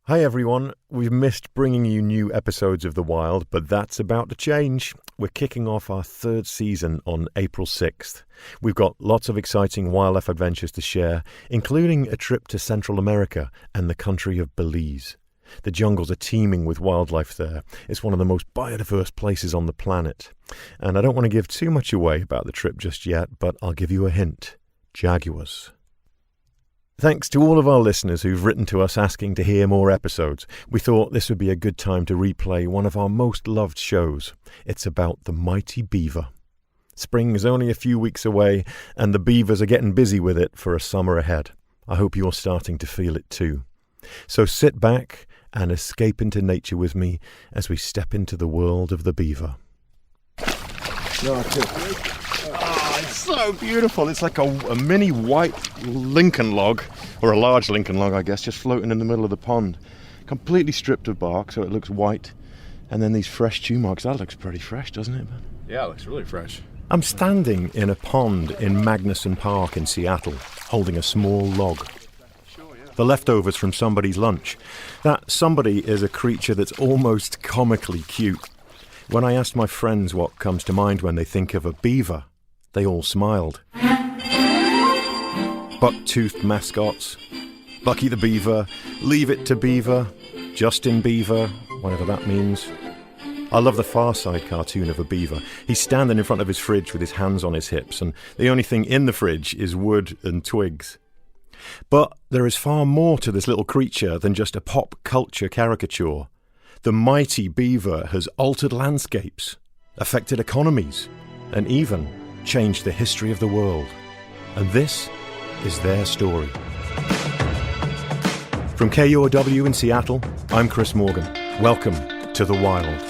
Hi everyone, we've missed bringing you new episodes of The Wild, but that's about to change. We're kicking off our third season on April 6th. We've got lots of exciting wildlife adventures to share, including a trip to Central America and the country of Belize. The jungles are teeming with wildlife there. It's one of the most biodiverse places on the planet. And I don't want to give too much away about the trip just yet, but I'll give you a hint. Jaguars. Thanks to all of our listeners who've written to us asking to hear more episodes. We thought this would be a good time to replay one of our most loved shows. It's about the mighty beaver. Spring is only a few weeks away, and the beavers are getting busy with it for a summer ahead. I hope you're starting to feel it too. So sit back and escape into nature with me as we step into the world of the beaver. It's so beautiful. It's like a mini white Lincoln log, or a large Lincoln log, I guess, just floating in the middle of the pond. Completely stripped of bark, so it looks white. And then these fresh chew marks. That looks pretty fresh, doesn't it, Ben? Yeah, it looks really fresh. I'm standing in a pond in Magnuson Park in Seattle, holding a small log. The leftovers from somebody's lunch. That somebody is a creature that's almost comically cute. When I asked my friends what comes to mind when they think of a beaver, they all smiled. Buck-toothed mascots, Bucky the Beaver, Leave It to Beaver, Justin Beaver, whatever that means. I love the Far Side cartoon of a beaver. He's standing in front of his fridge with his hands on his hips, and the only thing in the fridge is wood and twigs. But there is far more to this little creature than just a pop culture caricature. The mighty beaver has altered landscapes, affected economies, and even changed the history of the world. And this is their story. From KUOW in Seattle, I'm Chris Morgan. Welcome to The Wild.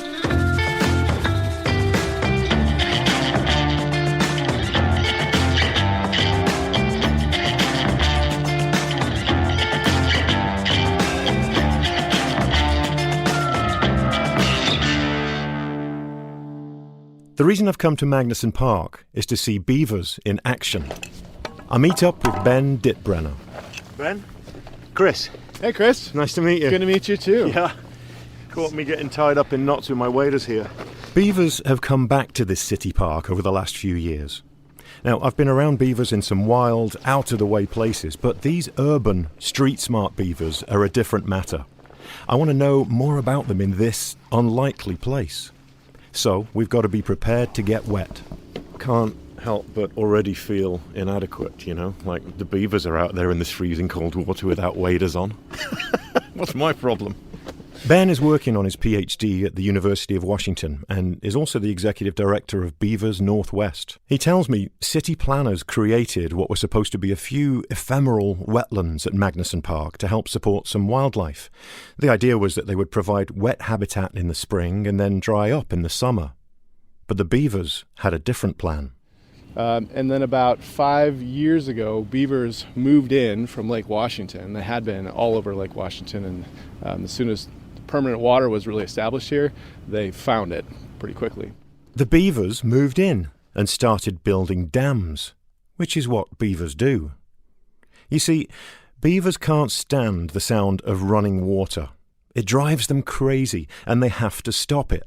The reason I've come to Magnuson Park is to see beavers in action. I meet up with Ben Dittbrenner. Ben? Chris. Hey, Chris. Nice to meet you. Good to meet you, too. Yeah. Caught me getting tied up in knots with my waders here. Beavers have come back to this city park over the last few years. Now, I've been around beavers in some wild, out-of-the-way places, but these urban, street-smart beavers are a different matter. I want to know more about them in this unlikely place. So, we've got to be prepared to get wet. Can't help but already feel inadequate, you know? Like the beavers are out there in this freezing cold water without waders on. What's my problem? Ben is working on his PhD at the University of Washington and is also the executive director of Beavers Northwest. He tells me city planners created what were supposed to be a few ephemeral wetlands at Magnuson Park to help support some wildlife. The idea was that they would provide wet habitat in the spring and then dry up in the summer. But the beavers had a different plan. And then about 5 years ago, beavers moved in from Lake Washington. They had been all over Lake Washington, and as soon as permanent water was really established here, they found it pretty quickly. The beavers moved in and started building dams, which is what beavers do. You see, beavers can't stand the sound of running water. It drives them crazy, and they have to stop it.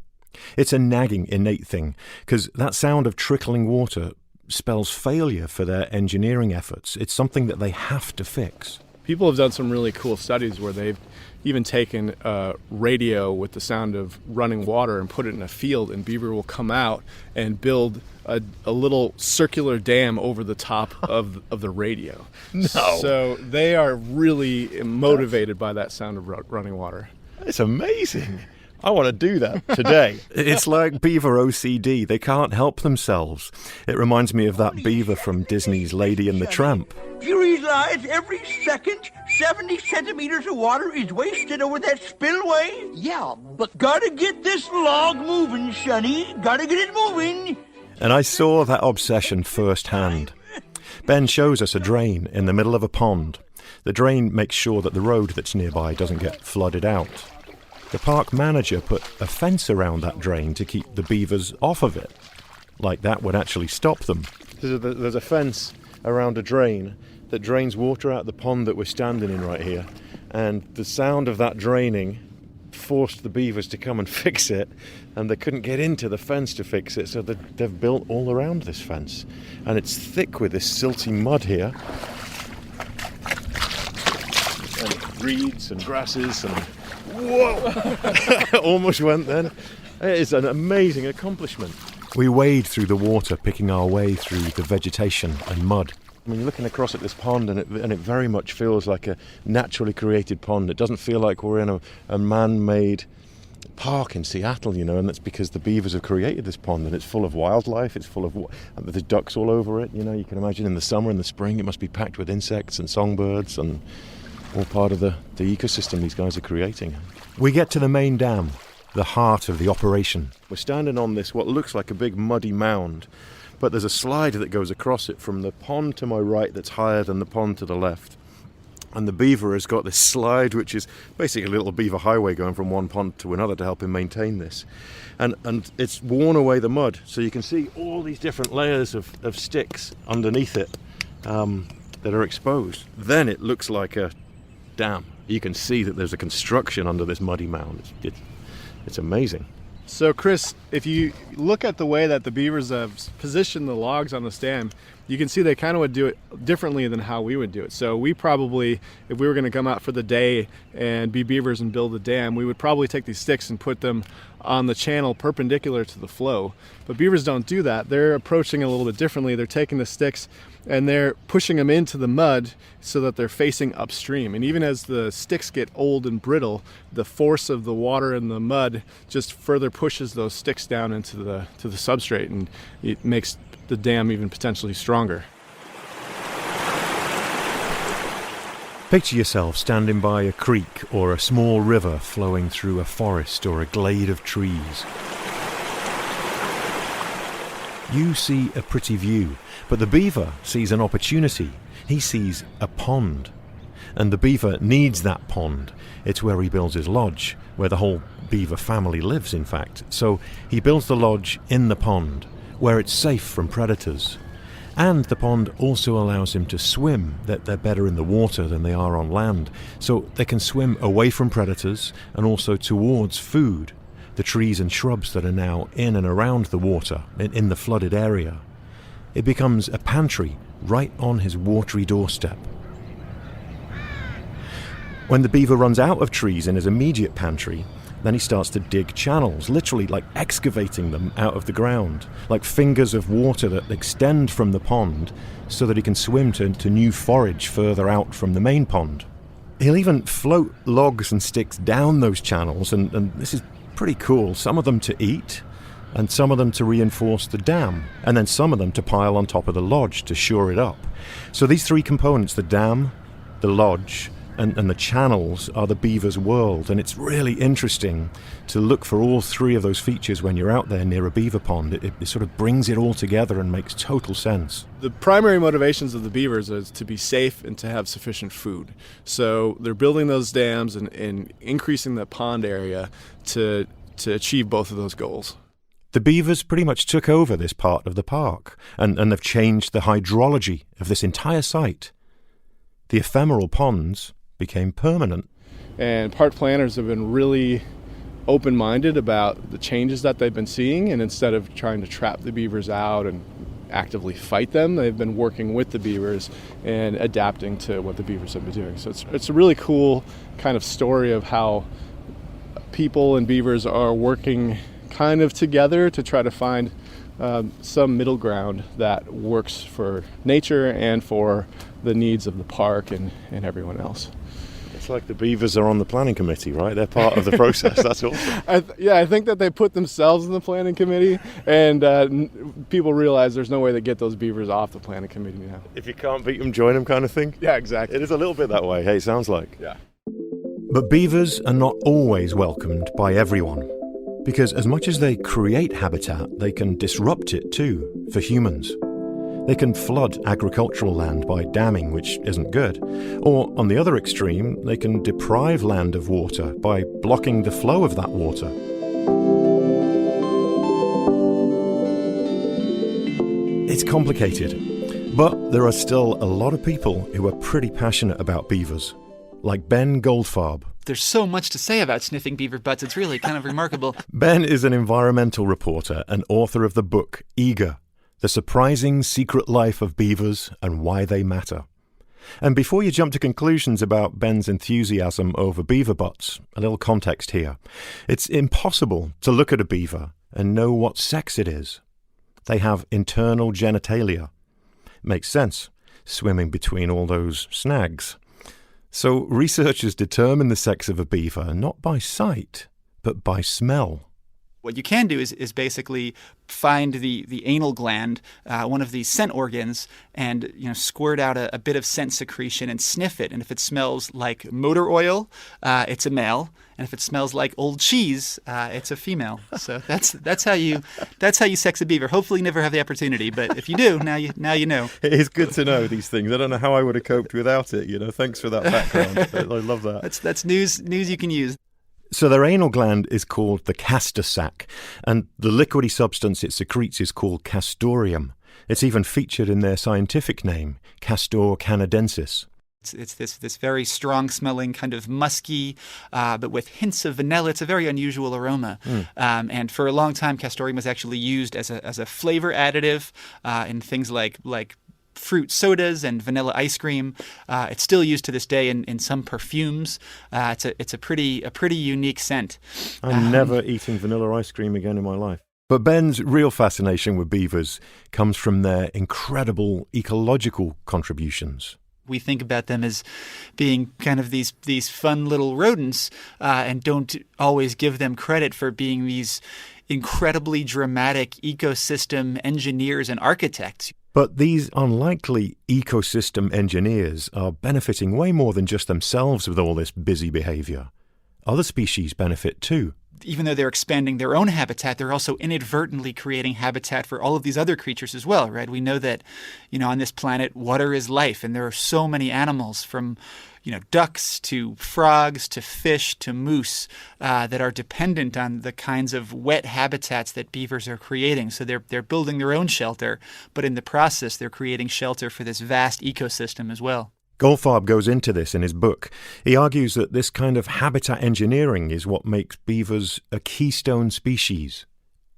It's a nagging innate thing, because that sound of trickling water spells failure for their engineering efforts. It's something that they have to fix. People have done some really cool studies where they've even taken a radio with the sound of running water and put it in a field, and beaver will come out and build a little circular dam over the top of the radio. No. So they are really motivated by that sound of running water. It's amazing. I want to do that today. It's like beaver OCD. They can't help themselves. It reminds me of that beaver from Disney's Lady and the Tramp. Do you realize every second 70 centimeters of water is wasted over that spillway? Yeah, but gotta get this log moving, Sonny. Gotta get it moving. And I saw that obsession firsthand. Ben shows us a drain in the middle of a pond. The drain makes sure that the road that's nearby doesn't get flooded out. The park manager put a fence around that drain to keep the beavers off of it. Like that would actually stop them. There's a fence around a drain that drains water out of the pond that we're standing in right here. and the sound of that draining forced the beavers to come and fix it, and they couldn't get into the fence to fix it, so they've built all around this fence, and it's thick with this silty mud here, and reeds and grasses, and whoa! Almost went then. It is an amazing accomplishment. We wade through the water, picking our way through the vegetation and mud. I mean, you're looking across at this pond, and it very much feels like a naturally created pond. It doesn't feel like we're in a man-made park in Seattle, you know, and that's because the beavers have created this pond, and it's full of wildlife. It's full of there's ducks all over it. You know, you can imagine in the summer and the spring it must be packed with insects and songbirds, and all part of the ecosystem these guys are creating. We get to the main dam, the heart of the operation. We're standing on this what looks like a big muddy mound, but there's a slide that goes across it from the pond to my right that's higher than the pond to the left. And the beaver has got this slide, which is basically a little beaver highway going from one pond to another to help him maintain this. And it's worn away the mud, so you can see all these different layers of sticks underneath it that are exposed. Then it looks like a dam. You can see that there's a construction under this muddy mound. It's amazing. So Chris, if you look at the way that the beavers have positioned the logs on this dam, you can see they kind of would do it differently than how we would do it. So we probably, if we were going to come out for the day and be beavers and build a dam, we would probably take these sticks and put them on the channel perpendicular to the flow. But beavers don't do that. They're approaching a little bit differently. They're taking the sticks and they're pushing them into the mud so that they're facing upstream. And even as the sticks get old and brittle, the force of the water and the mud just further pushes those sticks down into the substrate, and it makes the dam even potentially stronger. Picture yourself standing by a creek or a small river flowing through a forest or a glade of trees. You see a pretty view, but the beaver sees an opportunity. He sees a pond. And the beaver needs that pond. It's where he builds his lodge, where the whole beaver family lives, in fact. So he builds the lodge in the pond, where it's safe from predators. And the pond also allows him to swim, that they're better in the water than they are on land. So they can swim away from predators and also towards food, the trees and shrubs that are now in and around the water, in the flooded area. It becomes a pantry right on his watery doorstep. When the beaver runs out of trees in his immediate pantry, then he starts to dig channels, literally like excavating them out of the ground, like fingers of water that extend from the pond so that he can swim to new forage further out from the main pond. He'll even float logs and sticks down those channels, and this is pretty cool. Some of them to eat, and some of them to reinforce the dam, and then some of them to pile on top of the lodge to shore it up. So these three components, the dam, the lodge, and the channels, are the beaver's world, and it's really interesting to look for all three of those features when you're out there near a beaver pond. It sort of brings it all together and makes total sense. The primary motivations of the beavers is to be safe and to have sufficient food. So they're building those dams and increasing the pond area to achieve both of those goals. The beavers pretty much took over this part of the park, and they've changed the hydrology of this entire site. The ephemeral ponds became permanent. And park planners have been really open-minded about the changes that they've been seeing, and instead of trying to trap the beavers out and actively fight them, they've been working with the beavers and adapting to what the beavers have been doing. So it's a really cool kind of story of how people and beavers are working kind of together to try to find some middle ground that works for nature and for the needs of the park and everyone else. It's like the beavers are on the planning committee, right? They're part of the process. That's awesome. I think that they put themselves in the planning committee, and people realize there's no way to get those beavers off the planning committee now. If you can't beat them, join them kind of thing? Yeah, exactly. It is a little bit that way, hey, sounds like. Yeah. But beavers are not always welcomed by everyone, because as much as they create habitat, they can disrupt it too, for humans. They can flood agricultural land by damming, which isn't good. Or, on the other extreme, they can deprive land of water by blocking the flow of that water. It's complicated, but there are still a lot of people who are pretty passionate about beavers. like Ben Goldfarb. There's so much to say about sniffing beaver butts. It's really kind of remarkable. Ben is an environmental reporter and author of the book Eager, The Surprising Secret Life of Beavers and Why They Matter. And before you jump to conclusions about Ben's enthusiasm over beaver butts, a little context here. It's impossible to look at a beaver and know what sex it is. They have internal genitalia. Makes sense, swimming between all those snags. So researchers determine the sex of a beaver not by sight, but by smell. What you can do is basically find the anal gland, one of these scent organs, and squirt out a bit of scent secretion and sniff it. And if it smells like motor oil, it's a male. And if it smells like old cheese, it's a female. So that's how you sex a beaver. Hopefully, you never have the opportunity, but if you do, now you know. It is good to know these things. I don't know how I would have coped without it. Thanks for that background. I love that. That's news you can use. So their anal gland is called the castor sac, and the liquidy substance it secretes is called castoreum. It's even featured in their scientific name, Castor canadensis. It's this very strong-smelling, kind of musky, but with hints of vanilla. It's a very unusual aroma. And for a long time, castoreum was actually used as a flavor additive in things like fruit sodas and vanilla ice cream. It's still used to this day in some perfumes. It's a pretty unique scent. I'm never eating vanilla ice cream again in my life. But Ben's real fascination with beavers comes from their incredible ecological contributions. We think about them as being kind of these fun little rodents and don't always give them credit for being these incredibly dramatic ecosystem engineers and architects. But these unlikely ecosystem engineers are benefiting way more than just themselves with all this busy behavior. Other species benefit too. Even though they're expanding their own habitat, they're also inadvertently creating habitat for all of these other creatures as well, right? We know that, on this planet, water is life, and there are so many animals from, ducks to frogs to fish to moose that are dependent on the kinds of wet habitats that beavers are creating. So they're building their own shelter, but in the process, they're creating shelter for this vast ecosystem as well. Goldfarb goes into this in his book. He argues that this kind of habitat engineering is what makes beavers a keystone species.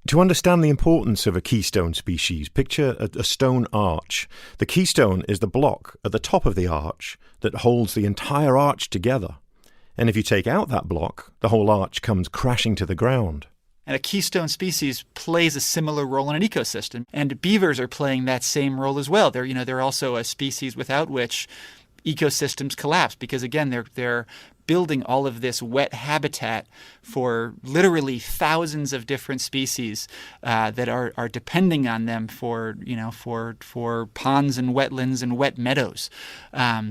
To understand the importance of a keystone species, picture a stone arch. The keystone is the block at the top of the arch that holds the entire arch together. And if you take out that block, the whole arch comes crashing to the ground. And a keystone species plays a similar role in an ecosystem. And beavers are playing that same role as well. They're also a species without which ecosystems collapse, because again they're building all of this wet habitat for literally thousands of different species that are depending on them for ponds and wetlands and wet meadows.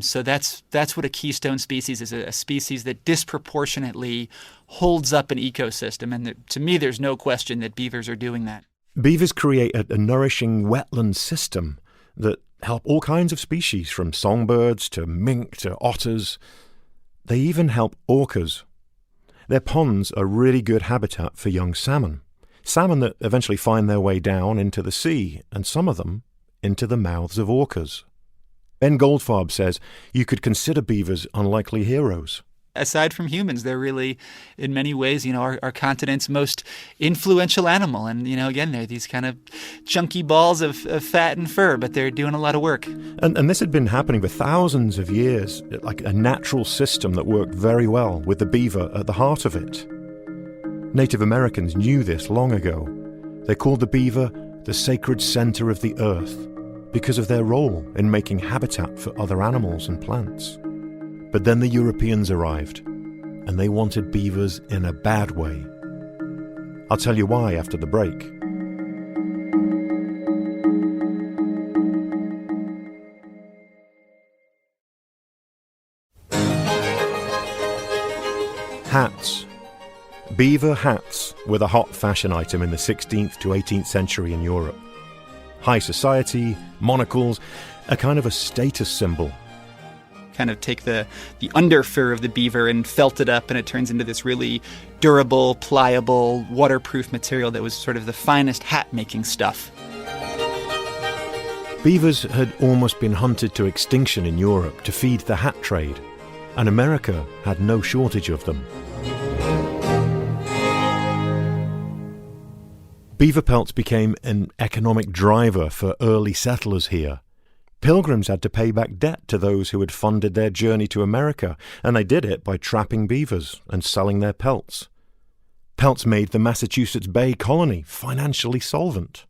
So that's what a keystone species is, a species that disproportionately holds up an ecosystem. And to me, there's no question that beavers are doing that. Beavers create a nourishing wetland system that help all kinds of species, from songbirds to mink to otters. They even help orcas. Their ponds are really good habitat for young salmon that eventually find their way down into the sea, and some of them into the mouths of orcas. Ben Goldfarb says you could consider beavers unlikely heroes. Aside from humans, they're really, in many ways, our continent's most influential animal. And, again, they're these kind of chunky balls of fat and fur, but they're doing a lot of work. And this had been happening for thousands of years, like a natural system that worked very well with the beaver at the heart of it. Native Americans knew this long ago. They called the beaver the sacred center of the earth because of their role in making habitat for other animals and plants. But then the Europeans arrived, and they wanted beavers in a bad way. I'll tell you why after the break. Hats. Beaver hats were the hot fashion item in the 16th to 18th century in Europe. High society, monocles, a kind of a status symbol. Kind of take the under fur of the beaver and felt it up, and it turns into this really durable, pliable, waterproof material that was sort of the finest hat-making stuff. Beavers had almost been hunted to extinction in Europe to feed the hat trade. and America had no shortage of them. Beaver pelts became an economic driver for early settlers here. Pilgrims had to pay back debt to those who had funded their journey to America, and they did it by trapping beavers and selling their pelts. Pelts made the Massachusetts Bay Colony financially solvent.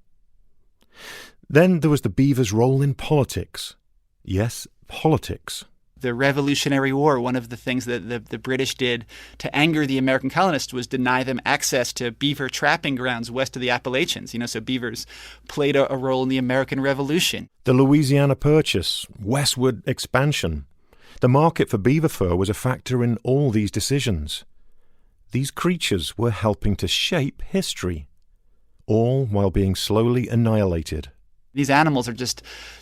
Then there was the beaver's role in politics. Yes, politics. The Revolutionary War, one of the things that the British did to anger the American colonists was deny them access to beaver trapping grounds west of the Appalachians. So beavers played a role in the American Revolution. The Louisiana Purchase, westward expansion. The market for beaver fur was a factor in all these decisions. These creatures were helping to shape history, all while being slowly annihilated. These animals are just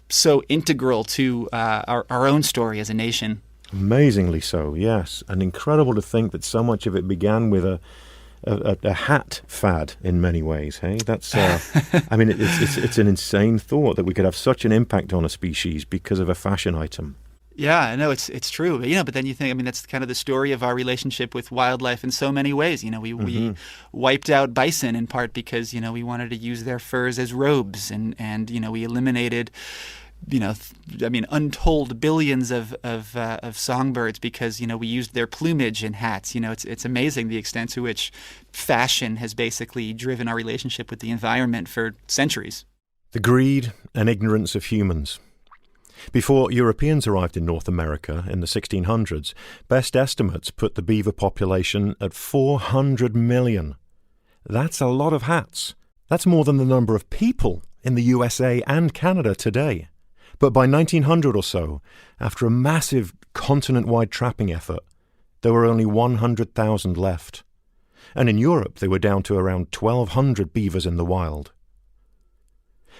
so integral to our own story as a nation. Amazingly so, yes. And incredible to think that so much of it began with a hat fad in many ways, hey? That's, I mean, it's an insane thought that we could have such an impact on a species because of a fashion item. Yeah, no, it's true. But then you think, I mean, that's kind of the story of our relationship with wildlife in so many ways. We wiped out bison in part because, we wanted to use their furs as robes, and we eliminated, untold billions of songbirds because, we used their plumage in hats. It's amazing the extent to which fashion has basically driven our relationship with the environment for centuries. The greed and ignorance of humans. Before Europeans arrived in North America in the 1600s, best estimates put the beaver population at 400 million. That's a lot of hats. That's more than the number of people in the USA and Canada today. But by 1900 or so, after a massive continent-wide trapping effort, there were only 100,000 left. And in Europe, they were down to around 1,200 beavers in the wild.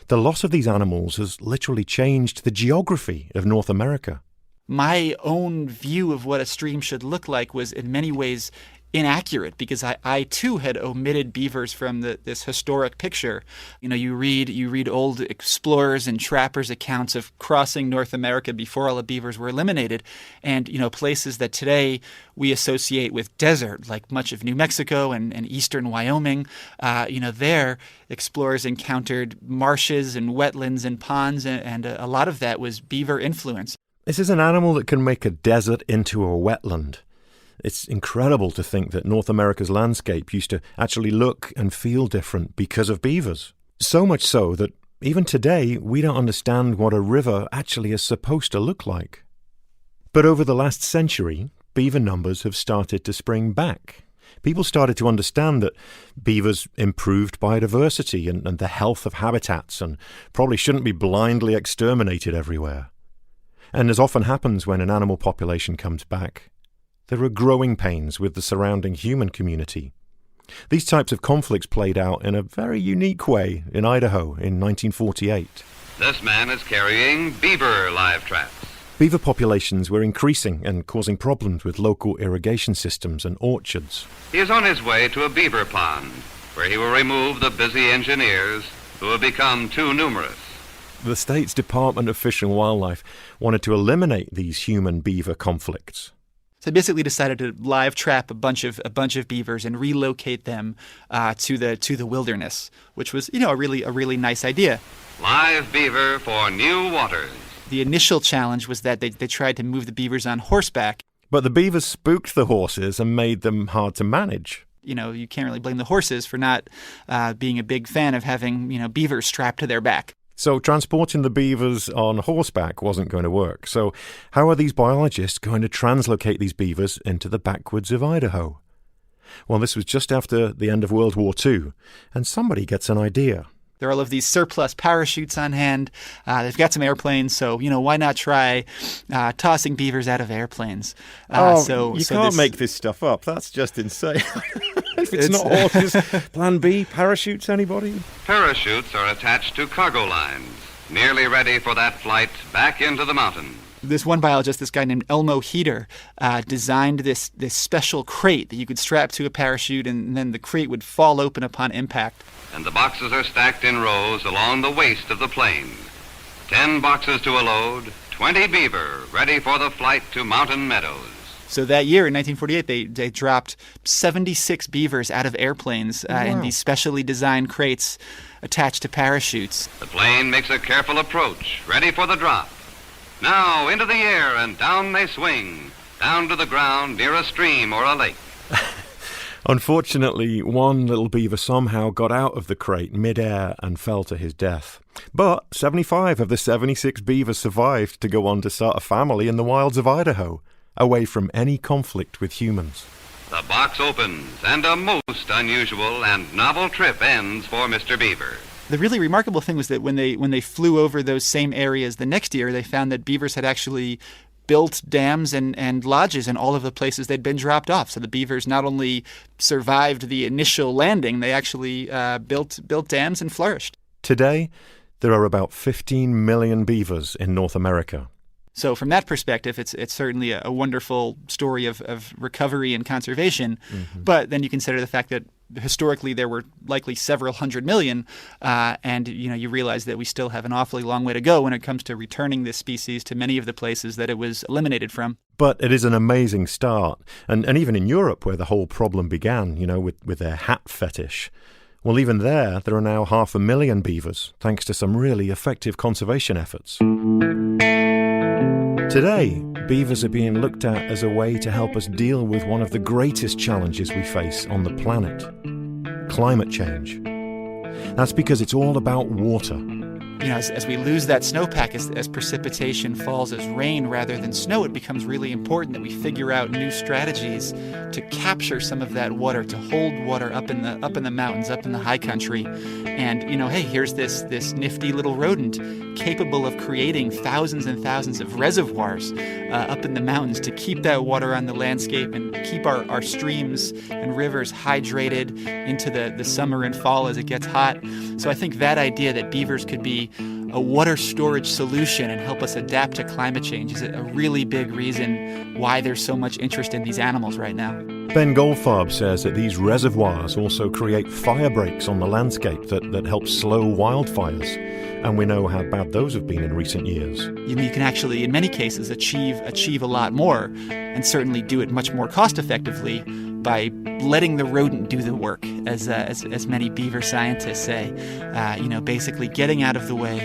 The loss of these animals has literally changed the geography of North America. My own view of what a stream should look like was in many ways inaccurate because I too had omitted beavers from this historic picture. You read old explorers and trappers accounts of crossing North America before all the beavers were eliminated, and places that today we associate with desert, like much of New Mexico and eastern Wyoming. There explorers encountered marshes and wetlands and ponds, and a lot of that was beaver influence. This is an animal that can make a desert into a wetland. It's incredible to think that North America's landscape used to actually look and feel different because of beavers. So much so that even today we don't understand what a river actually is supposed to look like. But over the last century, beaver numbers have started to spring back. People started to understand that beavers improved biodiversity and the health of habitats and probably shouldn't be blindly exterminated everywhere. And as often happens when an animal population comes back, there are growing pains with the surrounding human community. These types of conflicts played out in a very unique way in Idaho in 1948. This man is carrying beaver live traps. Beaver populations were increasing and causing problems with local irrigation systems and orchards. He is on his way to a beaver pond, where he will remove the busy engineers who have become too numerous. The state's Department of Fish and Wildlife wanted to eliminate these human-beaver conflicts. So they basically decided to live trap a bunch of beavers and relocate them to the wilderness, which was a really nice idea. Live beaver for new waters. The initial challenge was that they tried to move the beavers on horseback. But the beavers spooked the horses and made them hard to manage. You can't really blame the horses for not being a big fan of having beavers strapped to their back. So transporting the beavers on horseback wasn't going to work. So how are these biologists going to translocate these beavers into the backwoods of Idaho? Well, this was just after the end of World War II, and somebody gets an idea. There are all of these surplus parachutes on hand. They've got some airplanes, so why not try tossing beavers out of airplanes? You can't make this stuff up. That's just insane. If it's not horses, plan B, parachutes, anybody? Parachutes are attached to cargo lines, nearly ready for that flight back into the mountains. This one biologist, this guy named Elmo Heater, designed this special crate that you could strap to a parachute, and then the crate would fall open upon impact. And the boxes are stacked in rows along the waist of the plane. 10 boxes to a load, 20 beaver ready for the flight to mountain meadows. So that year, in 1948, they dropped 76 beavers out of airplanes in these specially designed crates attached to parachutes. The plane makes a careful approach, ready for the drop. Now into the air and down they swing, down to the ground near a stream or a lake. Unfortunately, one little beaver somehow got out of the crate mid-air and fell to his death. But 75 of the 76 beavers survived to go on to start a family in the wilds of Idaho, away from any conflict with humans. The box opens, and a most unusual and novel trip ends for Mr. Beaver. The really remarkable thing was that when they flew over those same areas the next year, they found that beavers had actually built dams and lodges in all of the places they'd been dropped off. So the beavers not only survived the initial landing, they actually built dams and flourished. Today, there are about 15 million beavers in North America. So from that perspective, it's certainly a wonderful story of recovery and conservation. Mm-hmm. But then you consider the fact that historically there were likely several hundred million, and you realize that we still have an awfully long way to go when it comes to returning this species to many of the places that it was eliminated from. But it is an amazing start. And even in Europe, where the whole problem began, with their hat fetish, well, even there are now 500,000 beavers, thanks to some really effective conservation efforts. Today, beavers are being looked at as a way to help us deal with one of the greatest challenges we face on the planet: climate change. That's because it's all about water. As we lose that snowpack, as precipitation falls as rain rather than snow, it becomes really important that we figure out new strategies to capture some of that water, to hold water up in the mountains, up in the high country. And hey, here's this nifty little rodent capable of creating thousands and thousands of reservoirs up in the mountains to keep that water on the landscape and keep our streams and rivers hydrated into the summer and fall as it gets hot. So I think that idea that beavers could be a water storage solution and help us adapt to climate change is a really big reason why there's so much interest in these animals right now. Ben Goldfarb says that these reservoirs also create fire breaks on the landscape that help slow wildfires. And we know how bad those have been in recent years. You can actually, in many cases, achieve a lot more, and certainly do it much more cost-effectively by letting the rodent do the work, as many beaver scientists say. Basically getting out of the way,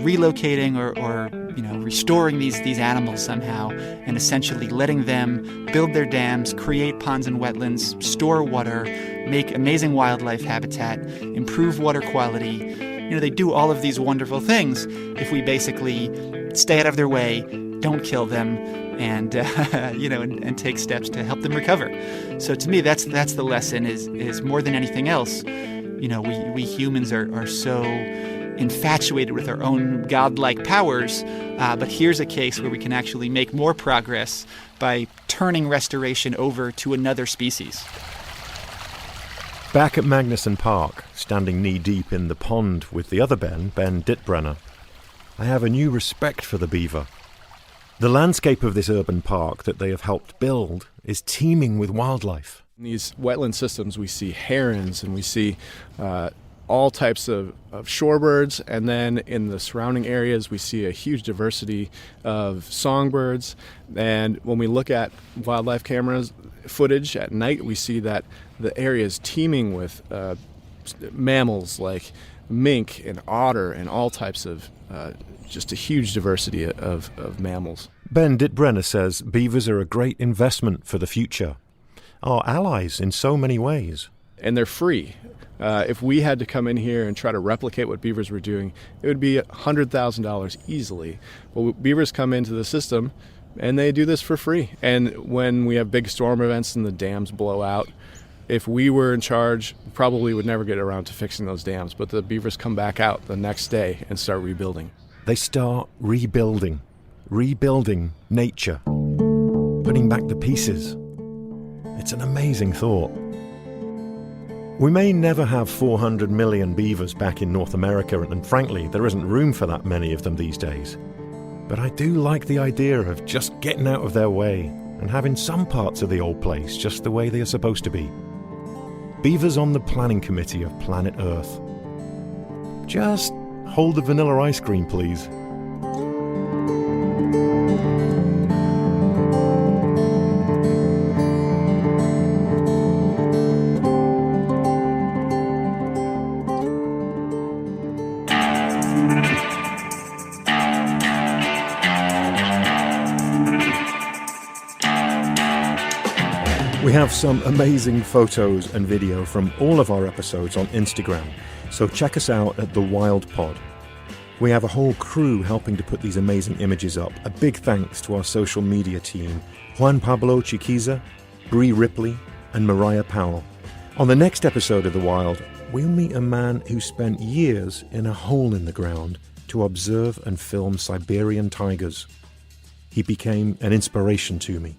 relocating or restoring these animals somehow, and essentially letting them build their dams, create ponds and wetlands, store water, make amazing wildlife habitat, improve water quality. They do all of these wonderful things if we basically stay out of their way, don't kill them, and and take steps to help them recover. So to me, that's the lesson. Is more than anything else, we humans are so infatuated with our own godlike powers, but here's a case where we can actually make more progress by turning restoration over to another species. Back at Magnuson Park, standing knee-deep in the pond with the other Ben Dittbrenner, I have a new respect for the beaver. The landscape of this urban park that they have helped build is teeming with wildlife. In these wetland systems, we see herons and we see all types of shorebirds, and then in the surrounding areas we see a huge diversity of songbirds. And when we look at wildlife cameras footage at night, we see that the area is teeming with mammals like mink and otter and all types of just a huge diversity of mammals. Ben Dittbrenner says beavers are a great investment for the future, are allies in so many ways. And they're free. If we had to come in here and try to replicate what beavers were doing, it would be $100,000 easily. Well, beavers come into the system and they do this for free. And when we have big storm events and the dams blow out, if we were in charge, probably would never get around to fixing those dams. But the beavers come back out the next day and start rebuilding. They start rebuilding nature, putting back the pieces. It's an amazing thought. We may never have 400 million beavers back in North America, and frankly, there isn't room for that many of them these days. But I do like the idea of just getting out of their way and having some parts of the old place just the way they are supposed to be. Beavers on the planning committee of planet Earth. Just hold the vanilla ice cream, please. We have some amazing photos and video from all of our episodes on Instagram, so check us out at The Wild Pod. We have a whole crew helping to put these amazing images up. A big thanks to our social media team, Juan Pablo Chiquiza, Bree Ripley, and Mariah Powell. On the next episode of The Wild, we'll meet a man who spent years in a hole in the ground to observe and film Siberian tigers. He became an inspiration to me.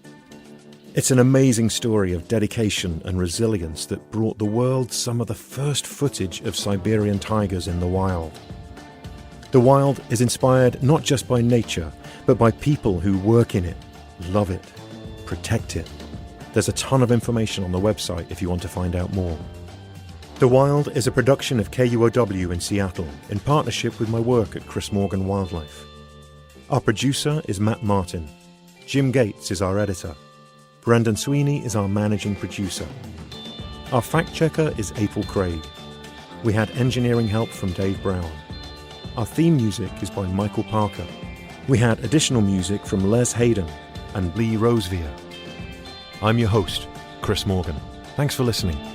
It's an amazing story of dedication and resilience that brought the world some of the first footage of Siberian tigers in the wild. The wild is inspired not just by nature, but by people who work in it, love it, protect it. There's a ton of information on the website if you want to find out more. The Wild is a production of KUOW in Seattle in partnership with my work at Chris Morgan Wildlife. Our producer is Matt Martin. Jim Gates is our editor. Brendan Sweeney is our managing producer. Our fact checker is April Craig. We had engineering help from Dave Brown. Our theme music is by Michael Parker. We had additional music from Les Hayden and Lee Rosevear. I'm your host, Chris Morgan. Thanks for listening.